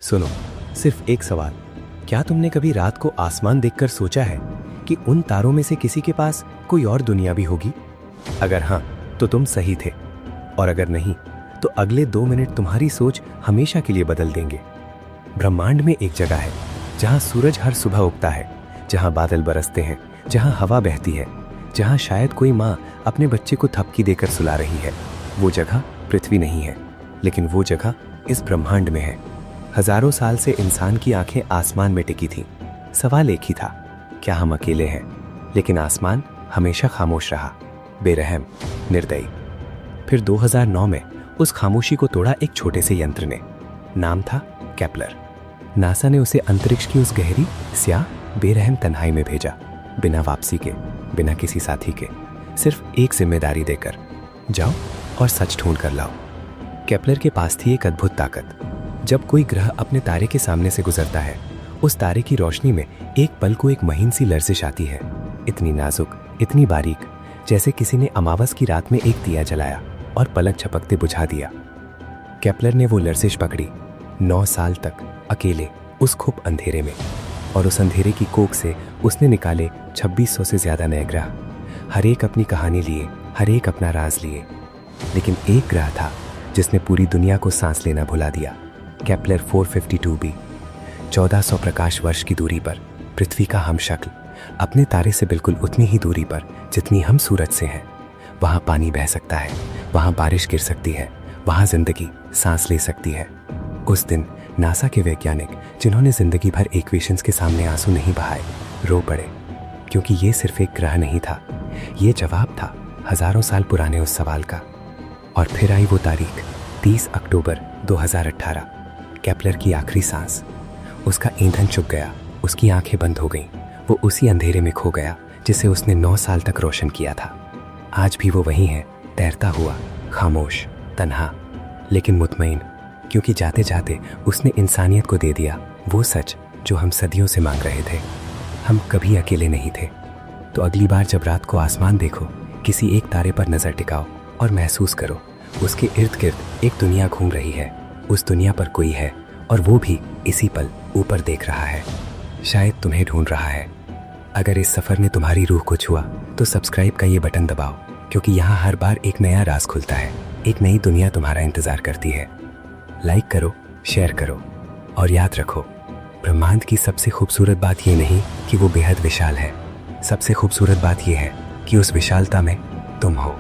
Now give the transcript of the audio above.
सुनो, सिर्फ एक सवाल। क्या तुमने कभी रात को आसमान देखकर सोचा है कि उन तारों में से किसी के पास कोई और दुनिया भी होगी? अगर हाँ, तो तुम सही थे, और अगर नहीं, तो अगले 2 मिनट तुम्हारी सोच हमेशा के लिए बदल देंगे। ब्रह्मांड में एक जगह है जहां सूरज हर सुबह उगता है, जहां बादल बरसते हैं, जहां हवा बहती है, जहां शायद कोई माँ अपने बच्चे को थपकी देकर सुला रही है। वो जगह पृथ्वी नहीं है, लेकिन वो जगह इस ब्रह्मांड में है। हजारों साल से इंसान की आंखें आसमान में टिकी थीं। सवाल एक ही था, क्या हम अकेले हैं? लेकिन आसमान हमेशा खामोश रहा, बेरहम, निर्दयी। फिर 2009 में उस खामोशी को तोड़ा एक छोटे से यंत्र ने। नाम था केपलर। नासा ने उसे अंतरिक्ष की उस गहरी, स्याह, बेरहम तन्हाई में भेजा, बिना वापसी के, बिना किसी साथी के, सिर्फ एक जिम्मेदारी देकर, जाओ और सच ढूंढ कर लाओ। केपलर के पास थी एक अद्भुत ताकत। जब कोई ग्रह अपने तारे के सामने से गुजरता है, उस तारे की रोशनी में एक पल को एक महीन सी लर्जिश आती है, इतनी नाजुक, इतनी बारीक, जैसे किसी ने अमावस की रात में एक दिया जलाया और पलक झपकते बुझा दिया। केपलर ने वो लर्जिश पकड़ी, 9 साल तक अकेले उस खूब अंधेरे में, और उस अंधेरे की कोख से उसने निकाले 2600 से ज्यादा नए ग्रह, हर एक अपनी कहानी लिए, हर एक अपना राज लिए। लेकिन एक ग्रह था जिसने पूरी दुनिया को सांस लेना भुला दिया, केपलर 452b। 1400 प्रकाश वर्ष की दूरी पर पृथ्वी का हमशक्ल, अपने तारे से बिल्कुल उतनी ही दूरी पर जितनी हम सूरज से हैं। वहां पानी बह सकता है, वहां बारिश गिर सकती है, वहां जिंदगी सांस ले सकती है। उस दिन नासा के वैज्ञानिक, जिन्होंने जिंदगी भर इक्वेशंस के सामने आंसू नहीं बहाए, रो पड़े, क्योंकि ये सिर्फ एक ग्रह नहीं था, ये जवाब था हजारों साल पुराने उस सवाल का। और फिर आई वो तारीख, 30 अक्टूबर 2018। केपलर की आखिरी सांस। उसका ईंधन चुक गया, उसकी आंखें बंद हो गईं, वो उसी अंधेरे में खो गया जिसे उसने 9 साल तक रोशन किया था। आज भी वो वहीं है, तैरता हुआ, खामोश, तन्हा, लेकिन मुतमईन, क्योंकि जाते जाते उसने इंसानियत को दे दिया वो सच जो हम सदियों से मांग रहे थे। हम कभी अकेले नहीं थे। तो अगली बार जब रात को आसमान देखो, किसी एक तारे पर नजर टिकाओ और महसूस करो, उसके इर्द गिर्द एक दुनिया घूम रही है। उस दुनिया पर कोई है, और वो भी इसी पल ऊपर देख रहा है, शायद तुम्हें ढूंढ रहा है। अगर इस सफर ने तुम्हारी रूह को छुआ, तो सब्सक्राइब का ये बटन दबाओ, क्योंकि यहाँ हर बार एक नया राज खुलता है, एक नई दुनिया तुम्हारा इंतजार करती है। लाइक करो, शेयर करो, और याद रखो, ब्रह्मांड की सबसे खूबसूरत बात ये नहीं कि वो बेहद विशाल है, सबसे खूबसूरत बात ये है कि उस विशालता में तुम हो।